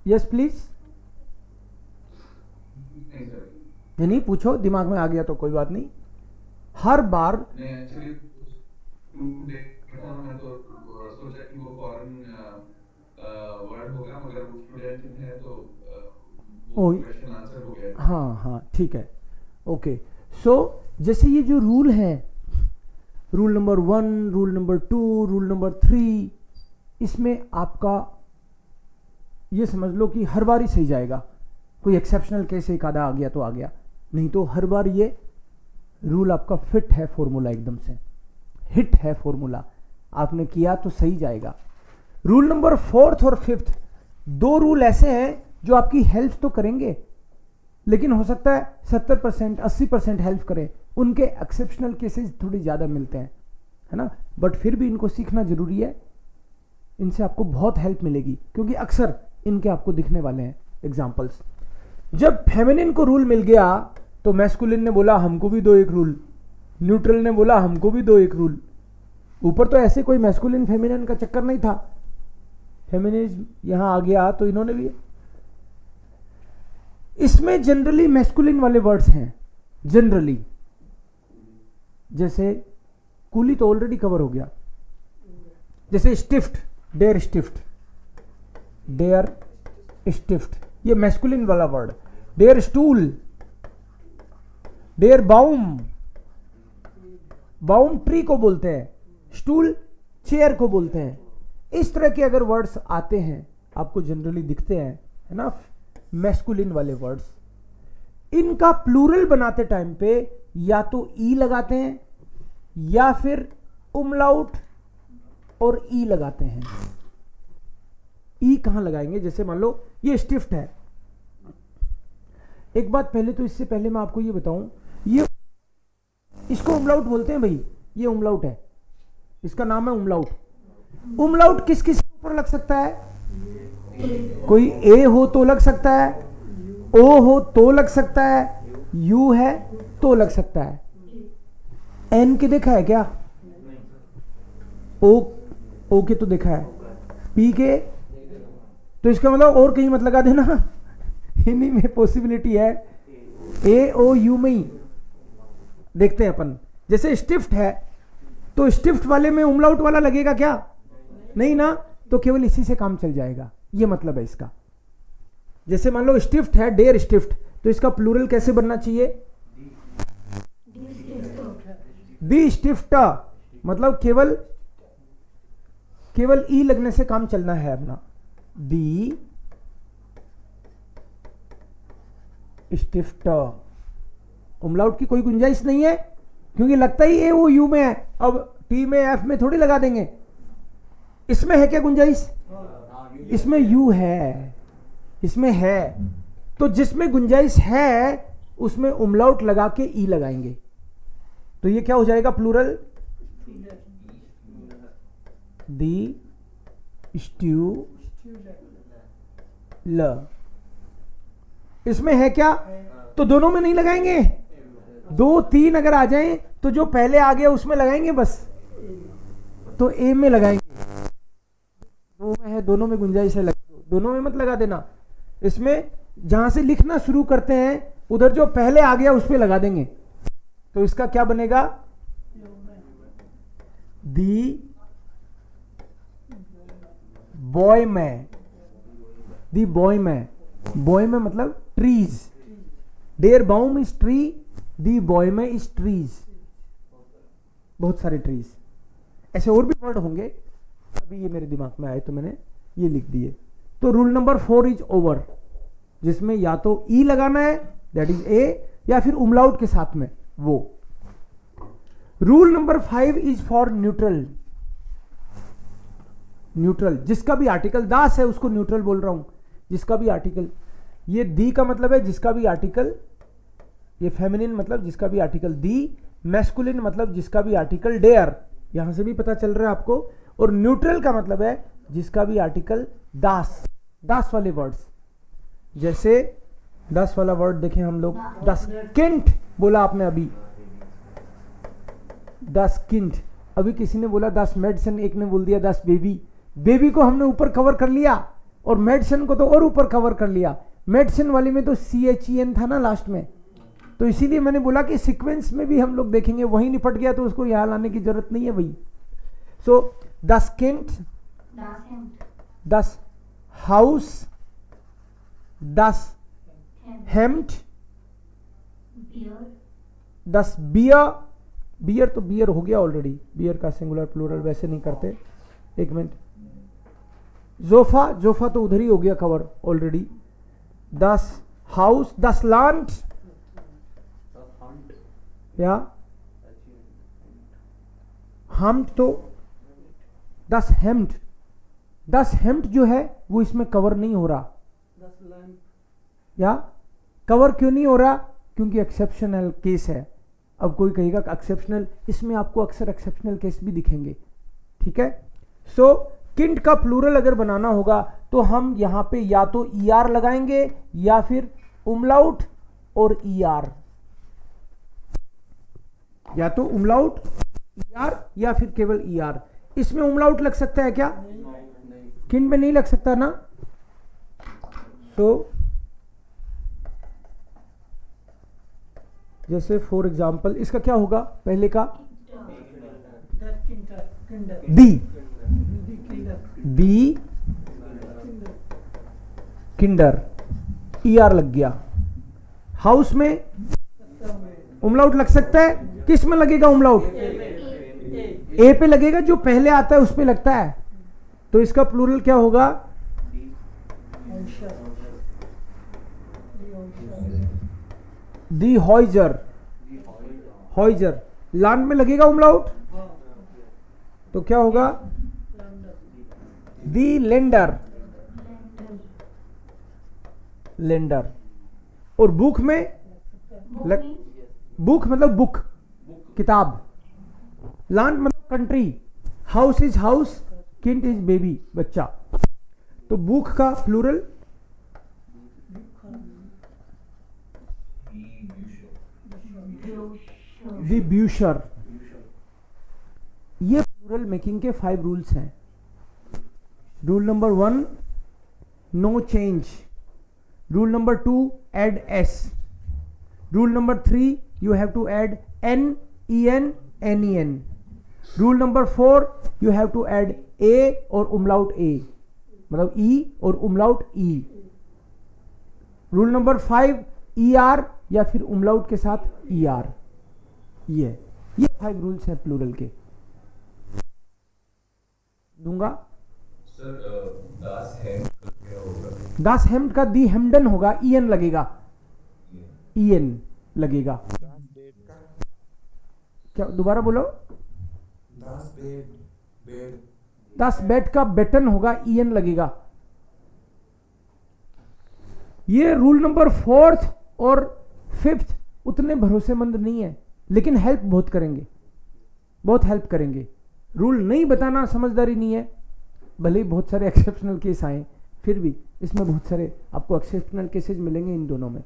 yes please. नहीं पूछो, दिमाग में आ गया तो कोई बात नहीं। हर बार सोचा कि वो फॉरेन वर्ड होगा, मगर वो स्टूडेंट है तो वो क्वेश्चन आंसर हो गया। हाँ हाँ ठीक है। ओके, सो जैसे ये जो रूल है, rule number 1, rule number 2, rule number 3, इसमें आपका ये समझ लो कि हर बार ही सही जाएगा। कोई एक्सेप्शनल केस एक आधा आ गया तो आ गया, नहीं तो हर बार ये रूल आपका फिट है फॉर्मूला, एकदम से हिट है फॉर्मूला। आपने किया तो सही जाएगा। रूल नंबर 4th और 5th 2 रूल ऐसे हैं जो आपकी हेल्प तो करेंगे, लेकिन हो सकता है 70% 80% हेल्प करें, उनके एक्सेप्शनल केसेस थोड़ी ज़्यादा मिलते हैं, है ना, बट फिर भी इनको सीखना जरूरी है, इनसे आपको बहुत हेल्प मिलेगी, क्योंकि अक्सर इनके आपको दिखने वाले हैं एग्जाम्पल्स। जब फेमिनिन को रूल मिल गया तो मैस्कुलिन ने बोला हमको भी दो एक रूल, न्यूट्रल ने बोला हमको भी दो एक रूल। ऊपर तो ऐसे कोई मैस्कुलिन फेमिनिन का चक्कर नहीं था, फेमिनिज्म यहां आ गया तो इन्होंने भी। इसमें जनरली मैस्कुलिन वाले वर्ड्स हैं जनरली, जैसे कूली तो ऑलरेडी कवर हो गया, जैसे स्टिफ्ट, डेयर स्टिफ्ट, डेयर स्टिफ्ट ये मैस्कुलिन वाला वर्ड। डेयर स्टूल, डेयर बाउम, बाउम ट्री को बोलते हैं, स्टूल चेयर को बोलते हैं। इस तरह के अगर वर्ड्स आते हैं आपको जनरली दिखते हैं, है ना, मैस्कुलिन वाले वर्ड्स, इनका प्लूरल बनाते टाइम पे या तो ई लगाते हैं या फिर उमलाउट और ई लगाते हैं। ई कहां लगाएंगे, जैसे मान लो ये स्टिफ्ट है। एक बात पहले तो, इससे पहले मैं आपको ये बताऊं, ये इसको उमलाउट बोलते हैं भाई, ये उमलाउट है, इसका नाम है उमलाउट। उमलाउट किस किस ऊपर लग सकता है, कोई ए हो तो लग सकता है, ओ हो तो लग सकता है, यू है तो लग सकता है। एन के देखा है क्या, ओ के तो देखा है, पी के तो इसका मतलब और कहीं मत लगा देना, इन्हीं में पॉसिबिलिटी है, ए ओ यू में ही देखते हैं अपन। जैसे स्टिफ्ट है तो स्टिफ्ट वाले में उमलाउट वाला लगेगा क्या, नहीं ना, तो केवल इसी से काम चल जाएगा, ये मतलब है इसका। जैसे मान लो स्टिफ्ट है, डेयर स्टिफ्ट, तो इसका प्लूरल कैसे बनना चाहिए, दी स्टिफ्ट, मतलब केवल ई लगने से काम चलना है अपना, दी स्टिफ्ट। उमलाउट की कोई गुंजाइश नहीं है, क्योंकि लगता ही ए ओ यू में है, अब टी में एफ में थोड़ी लगा देंगे। इसमें है क्या गुंजाइश, इसमें यू है, इसमें है, तो जिसमें गुंजाइश है उसमें उमलाउट लगा के ई लगाएंगे, तो ये क्या हो जाएगा प्लूरल, दी स्ट्यू ल। इसमें है क्या, तो दोनों में नहीं लगाएंगे, 2 3 अगर आ जाएं तो जो पहले आ गया उसमें लगाएंगे बस, तो ए में लगाएंगे, दो में है, दोनों में गुंजाइश है, दोनों में मत लगा देना। इसमें जहां से लिखना शुरू करते हैं उधर जो पहले आ गया उस पे लगा देंगे, तो इसका क्या बनेगा, दी बॉय में, दी बॉय में, बॉय में मतलब ट्रीज, डेयर बाउम इज ट्री, दी बॉय में इज ट्रीज, बहुत सारे ट्रीज। ऐसे और भी वर्ड होंगे, अभी ये मेरे दिमाग में आए तो मैंने ये लिख दिए। तो रूल नंबर 4 इज ओवर, जिसमें या तो ई लगाना है दैट इज ए, या फिर उमलाउट के साथ में वो। Rule number 5 is for neutral. Neutral जिसका भी आर्टिकल, दास है उसको न्यूट्रल बोल रहा हूं, जिसका भी आर्टिकल, ये दी का मतलब है जिसका भी आर्टिकल, ये फेमिनिन मतलब जिसका भी आर्टिकल दी, मैस्कुलिन मतलब जिसका भी आर्टिकल डेयर, यहां से भी पता चल रहा है आपको, और न्यूट्रल का मतलब है जिसका भी आर्टिकल दास, दास वाले वर्ड्स। जैसे दास वाला वर्ड देखें हम लोग, दस किंट बोला आपने अभी, दस किंट, अभी किसी ने बोला 10 मेडिसिन, एक ने बोल दिया 10 बेबी। बेबी को हमने ऊपर कवर कर लिया और मेडिसिन को तो और ऊपर कवर कर लिया। मेडिसिन वाली में तो CHEN था ना लास्ट में, तो इसीलिए मैंने बोला कि सीक्वेंस में भी हम लोग देखेंगे, वहीं निपट गया तो उसको यहां लाने की जरूरत नहीं है भाई। सो 10 किंट, 10 हाउस, 10 हेम्ड, 10 बियर, बियर तो बियर हो गया ऑलरेडी, बियर का सिंगुलर प्लूरल वैसे नहीं करते, एक मिनट, जोफा, जोफा तो उधर ही हो गया कवर ऑलरेडी, 10 हाउस, 10 लांट, या हमड तो 10 हेम्ड, 10 हेम्ड जो है वो इसमें कवर नहीं हो रहा। 10 लैंप। या कवर क्यों नहीं हो रहा? क्योंकि एक्सेप्शनल केस है। अब कोई कहेगा एक्सेप्शनल, इसमें आपको अक्सर एक्सेप्शनल केस भी दिखेंगे, ठीक है। सो किंड का प्लूरल अगर बनाना होगा तो हम यहां पे या तो ER लगाएंगे या फिर उमलाउट और ER, या तो उमलाउट ER या फिर केवल ER। इसमें उमलाउट लग सकता है क्या? किंड में नहीं लग सकता ना। सो जैसे फॉर एग्जाम्पल इसका क्या होगा पहले का? दी किंडर, ER लग गया। हाउस में उमलाउट लग सकता है। किस में लगेगा उमलाउट? ए पे लगेगा, जो पहले आता है उस पे लगता है। तो इसका प्लूरल क्या होगा? दी हॉइजर। हॉइजर लैंड में लगेगा उमलाउट, तो क्या होगा? दी लेंडर। लेंडर। और बुक में बुक मतलब बुक, किताब। लैंड मतलब country. House is house, kind is baby, बच्चा। तो बुक का प्लूरल दी ब्यूशर। ये प्लूरल मेकिंग के 5 रूल्स हैं। Rule number 1, no change. Rule number 2, add S. Rule number 3, you have to add N, EN, NEN। Rule number 4, you have to add A और umlaut A, मतलब E और umlaut E। Rule number 5, ER या फिर उमलाउट के साथ ER। ये 5 rules हैं plural के। दूंगा सर, दास हेम्ड का क्या होगा? दास हेम्ड का दी हेम्डन होगा, EN लगेगा। EN लगेगा। क्या दोबारा बोलो? दास बेड का बेटन होगा, EN लगेगा। ये रूल नंबर 4th और 5th उतने भरोसेमंद नहीं है, लेकिन हेल्प बहुत करेंगे, बहुत हेल्प करेंगे। रूल नहीं बताना समझदारी नहीं है, भले ही बहुत सारे एक्सेप्शनल केस आए, फिर भी इसमें बहुत सारे आपको एक्सेप्शनल केसेस मिलेंगे इन दोनों में।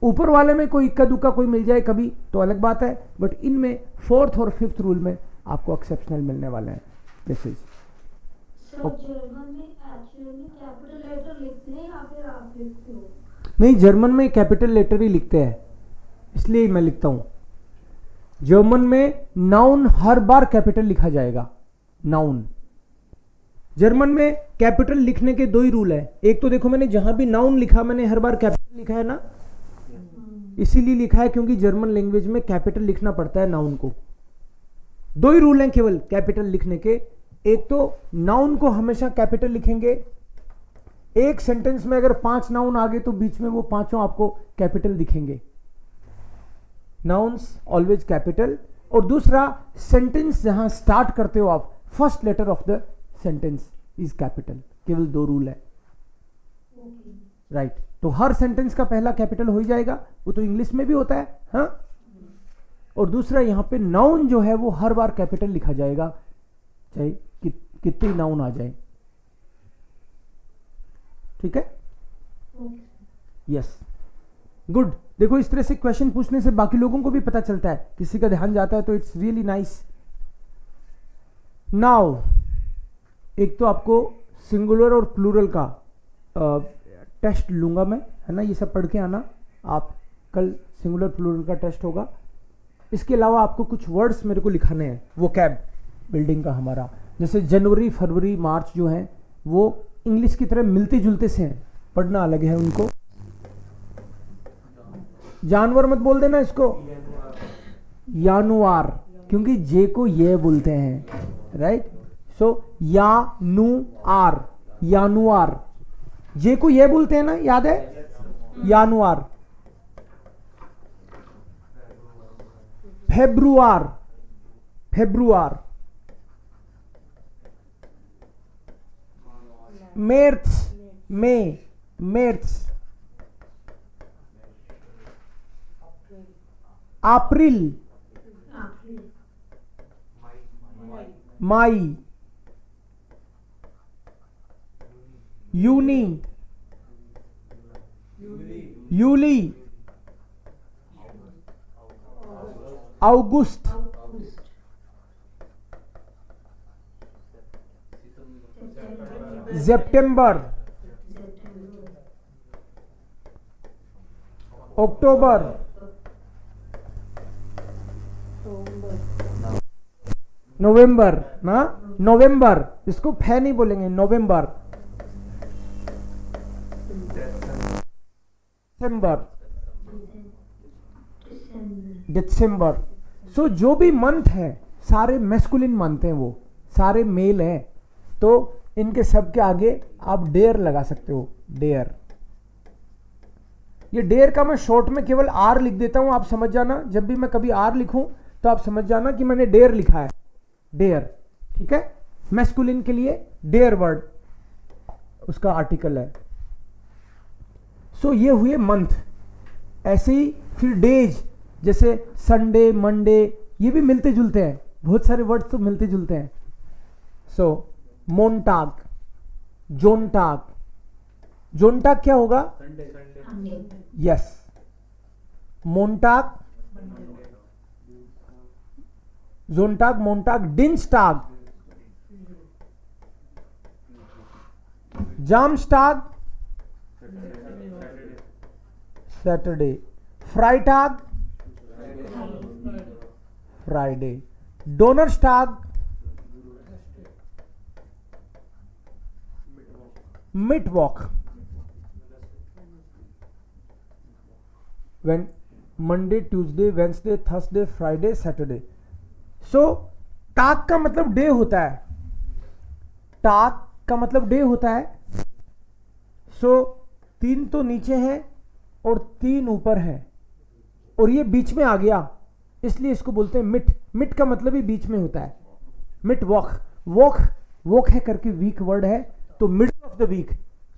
ऊपर वाले में कोई इक्का दुक्का कोई मिल जाए कभी तो अलग बात है, बट इनमें 4th और 5th रूल में आपको एक्सेप्शनल मिलने वाले हैं केसेस। जर्मन में एक्चुअली कैपिटल लेटर लिखते हैं या फिर आप लिखते हो? नहीं, जर्मन में कैपिटल लेटर ही लिखते हैं, इसलिए मैं लिखता हूं। जर्मन में नाउन हर बार कैपिटल लिखा जाएगा। नाउन जर्मन में कैपिटल लिखने के 2 ही रूल है। एक तो देखो मैंने जहां भी नाउन लिखा मैंने हर बार कैपिटल लिखा है ना, इसीलिए लिखा है क्योंकि जर्मन लैंग्वेज में कैपिटल लिखना पड़ता है नाउन को। 2 ही रूल हैं केवल कैपिटल लिखने के। एक तो नाउन को हमेशा कैपिटल लिखेंगे, एक सेंटेंस में अगर 5 नाउन आ गए तो बीच में वो 5 आपको कैपिटल दिखेंगे। Nouns always capital. और दूसरा, सेंटेंस जहां स्टार्ट करते हो आप, first letter of the sentence is capital. केवल 2 रूल है, राइट। तो हर सेंटेंस का पहला कैपिटल हो ही जाएगा, वो तो इंग्लिश में भी होता है, हाँ। और दूसरा, यहां पे नाउन जो है वो हर बार कैपिटल लिखा जाएगा, चाहे कितने नाउन आ जाए, ठीक है। Yes, good. देखो इस तरह से क्वेश्चन पूछने से बाकी लोगों को भी पता चलता है, किसी का ध्यान जाता है तो इट्स रियली नाइस। नाउ एक तो आपको सिंगुलर और प्लूरल का टेस्ट लूंगा मैं, है ना। ये सब पढ़ के आना आप, कल सिंगुलर प्लूरल का टेस्ट होगा। इसके अलावा आपको कुछ वर्ड्स मेरे को लिखाने हैं, वो कैब बिल्डिंग का हमारा, जैसे जनवरी, फरवरी, मार्च जो हैं वो इंग्लिश की तरह मिलते जुलते से हैं, पढ़ना अलग है उनको। जानवर मत बोल देना इसको, यानुआर, क्योंकि जे को ये बोलते हैं, राइट। सो यानुआर, यानुआर, जे को ये बोलते हैं ना, याद है, यानुआर। फेब्रुआर, फेब्रुआर। मेर्स, मे, मेर्स, अप्रैल, मई, यूनी, यूली, अगस्त, सितंबर, अक्टूबर, नवंबर ना, नवंबर, इसको फै नहीं बोलेंगे, नवंबर, दिसंबर, दिसंबर। सो जो भी मंथ है सारे मैस्कुलिन मंथ हैं, वो सारे मेल हैं, तो इनके सब के आगे आप डेयर लगा सकते हो, डेयर। ये डेयर का मैं शॉर्ट में केवल आर लिख देता हूं, आप समझ जाना, जब भी मैं कभी आर लिखूं तो आप समझ जाना कि मैंने डेयर लिखा है, डेयर, ठीक है। मैस्कुलिन के लिए डेयर वर्ड उसका आर्टिकल है। सो ये हुए मंथ। ऐसे ही फिर डेज, जैसे संडे, मंडे, ये भी मिलते जुलते हैं, बहुत सारे वर्ड्स तो मिलते जुलते हैं। सो मोन्टाग, जोनटाग, जोनटाग क्या होगा? यस, मोन्टाग, जोनटाग, मोन्टाग, डिंस्टाग, जामस्टाग, सैटरडे, फ्राइटाग, फ्राइडे, डोनर्सटाग, मिटवॉक, when Monday, Tuesday, Wednesday, Thursday, Friday, Saturday. So टाक का मतलब डे होता है, टाक का मतलब डे होता है। सो 3 तो नीचे हैं और 3 ऊपर है, और ये बीच में आ गया, इसलिए इसको बोलते हैं मिट। मिट का मतलब ही बीच में होता है। मिट वॉक, वॉक, वॉक है करके वीक वर्ड है, तो middle of the week,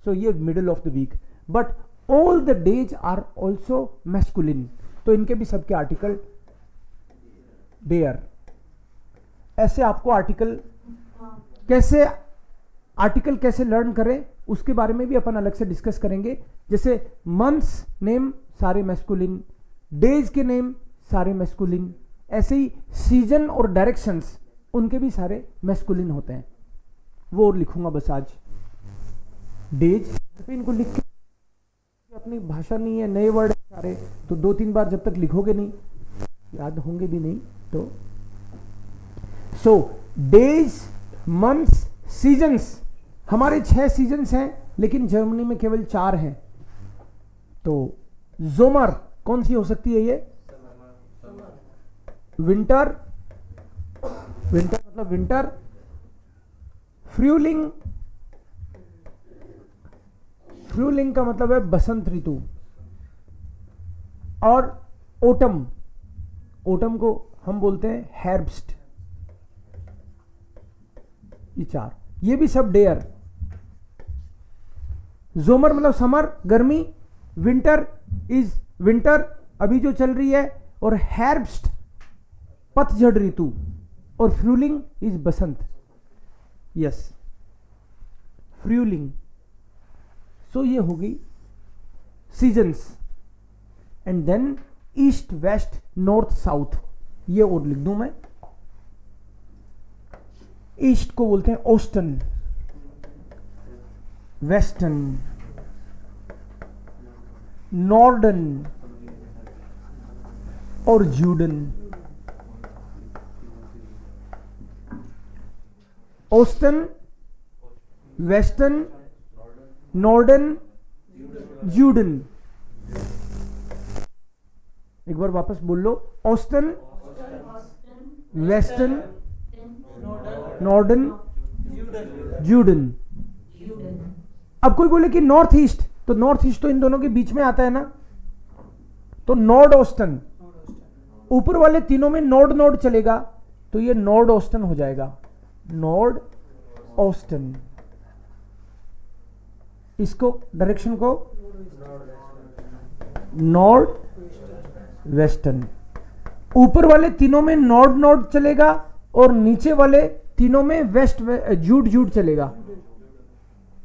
so ये middle of the week. But all the days are also masculine, तो इनके भी सबके आर्टिकल डेयर। ऐसे आपको आर्टिकल कैसे लर्न करें उसके बारे में भी अपन अलग से डिस्कस करेंगे। जैसे मंथ्स नेम सारे मैस्कुलिन, डेज के नेम सारे मैस्कुलिन, ऐसे ही सीजन और डायरेक्शंस उनके भी सारे मैस्कुलिन होते हैं। वो और लिखूंगा बस आज। डेज इनको लिख के, अपनी भाषा नहीं है, नए वर्ड सारे, तो 2-3 बार जब तक लिखोगे नहीं याद होंगे भी नहीं। तो सो डेज, मंथ्स, सीजन्स, हमारे 6 सीजन्स हैं, लेकिन जर्मनी में केवल 4 हैं। तो जोमर कौन सी हो सकती है? ये विंटर, विंटर मतलब विंटर, फ्रूलिंग, फ्रूलिंग का मतलब है बसंत ऋतु, और ओटम, ओटम को हम बोलते हैं हेर्ब्स्ट। ये 4, ये भी सब डेयर। जोमर मतलब समर, गर्मी, विंटर इज विंटर अभी जो चल रही है, और हेर्ब्स्ट पतझड़ ऋतु, और फ्रूलिंग इज बसंत। यस, फ्रूलिंग। सो ये होगी seasons. And then east, west, north, south, ये और लिख दूं मैं। ईस्ट को बोलते हैं ओस्टन, वेस्टर्न, नॉर्डन और जूडन। ओस्टन, वेस्टर्न, नॉर्डन, जूडन। एक बार वापस बोल लो। ओस्टन, वेस्टर्न, नॉर्डन, जूडन। अब कोई बोले कि नॉर्थ ईस्ट, तो नॉर्थ ईस्ट तो इन दोनों के बीच में आता है ना, तो नॉर्ड ओस्टन। ऊपर वाले तीनों में नॉर्ड नॉर्ड चलेगा, तो ये नॉर्ड ओस्टन हो जाएगा, नॉर्ड ओस्टन। इसको डायरेक्शन को नॉर्थ वेस्टर्न। ऊपर वाले तीनों में नॉर्थ नॉर्थ चलेगा और नीचे वाले तीनों में वेस्ट जूट जूट चलेगा।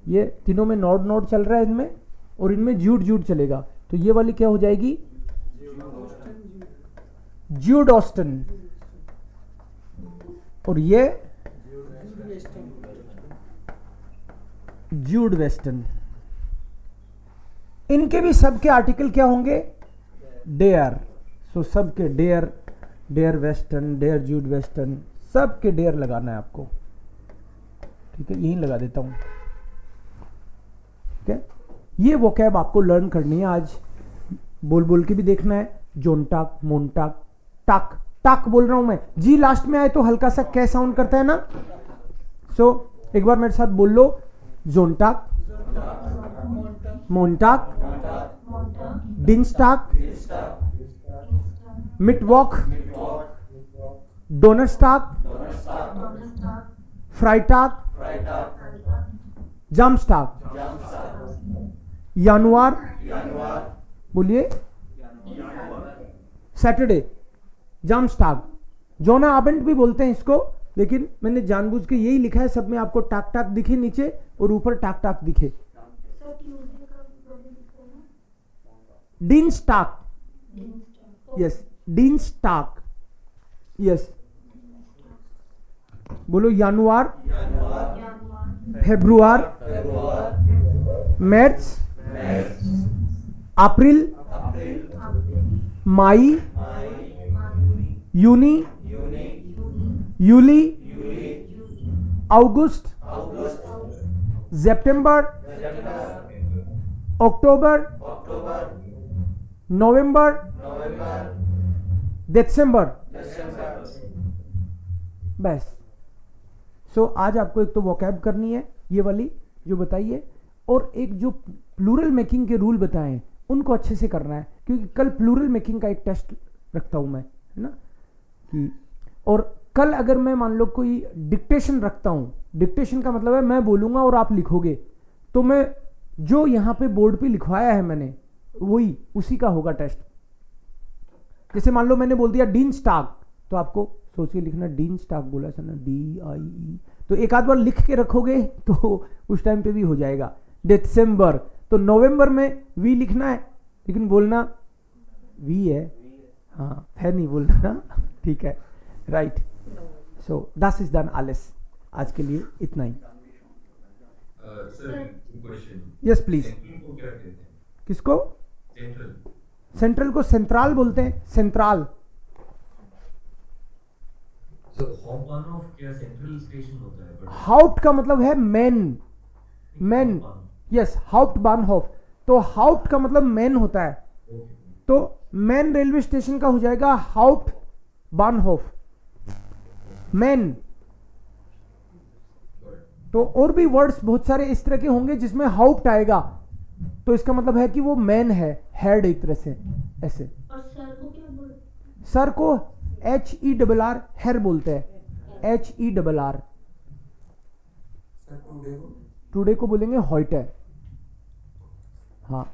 ये तीनों में नॉर्थ नॉर्थ चल रहा है इनमें, और इनमें जूट जूट चलेगा। तो ये वाली क्या हो जाएगी? ज्यूड ऑस्टन। और ये ज्यूड वेस्टर्न। इनके भी सबके आर्टिकल क्या होंगे? डेयर। सो सबके डेयर, डेयर वेस्टर्न, डेयर ज्यूड वेस्टर्न, सबके डेयर लगाना है आपको। ठीक है, यहीं लगा देता हूं। ठीक है, ये वोकैब आपको लर्न करनी है आज। बोल बोल के भी देखना है। जोनटाक, मोनटाक, टाक। टाक बोल रहा हूं मैं, जी लास्ट में आए तो हल्का सा कै साउंड करता है ना। सो एक बार मेरे साथ बोल लो। जोनटाक, मोनटाक, डिंस्टाक, मिटवॉक, डोनस्टाक, फ्राइटाक, जामस्टाक, यानुआर, बोलिए, सैटरडे, जामस्टाक, जोना आबेंट भी बोलते हैं इसको, लेकिन मैंने जानबूझ के यही लिखा है सब में, आपको टाक टाक दिखे नीचे और ऊपर टाक टाक दिखे। सर ट्यूसडे का बोले दिखता है ना। डिंस्टाक, यस, डिंस्टाक, यस। बोलो यानुआर, फेब्रुआर, मार्च, अप्रैल, मई, यूनी, यूली, अगस्त, सितंबर, अक्टूबर, नवंबर, दिसंबर। बस। सो आज आपको एक तो वोकैब करनी है ये वाली जो बताइए, और एक जो प्लूरल मेकिंग के रूल बताएं उनको अच्छे से करना है, क्योंकि कल प्लूरल मेकिंग का एक टेस्ट रखता हूं मैं, है ना। कि और कल अगर मैं मान लो कोई डिक्टेशन रखता हूं, डिक्टेशन का मतलब है मैं बोलूंगा और आप लिखोगे, तो मैं जो यहां पे बोर्ड पे लिखवाया है मैंने वही उसी का होगा टेस्ट। जैसे मान लो मैंने बोल दिया डीन स्टाक, तो आपको सोच के लिखना डीन स्टाक बोला सर ना, DIE, तो एक आध बार लिख के रखोगे तो उस टाइम पे भी हो जाएगा। दिसंबर, तो नवंबर में वी लिखना है, लेकिन बोलना वी है, हाँ है नहीं बोलना ना। ठीक है, राइट। सो दस इज डन आलेस, आज के लिए इतना ही। Sir question, yes please. Central को क्या कहते हैं? किसको? सेंट्रल। सेंट्रल को सेंट्रल बोलते हैं, सेंट्रल। सो हॉप क्या सेंट्रल स्टेशन होता है? बट हाउप्ट का मतलब है मैन, मैन, यस, हाउप्ट बानहोफ। तो हाउप्ट का मतलब मैन होता है, तो मैन रेलवे स्टेशन का हो जाएगा हाउप्ट बानहोफ, मैन। तो और भी वर्ड्स बहुत सारे इस तरह के होंगे जिसमें हाउप्ट आएगा, तो इसका मतलब है कि वो मैन है, हेड एक तरह से, ऐसे। और सर को क्या बोलते? सर को HERR, हेर बोलते हैं, HERR। टुडे को बोलेंगे हॉइटर। हाँ,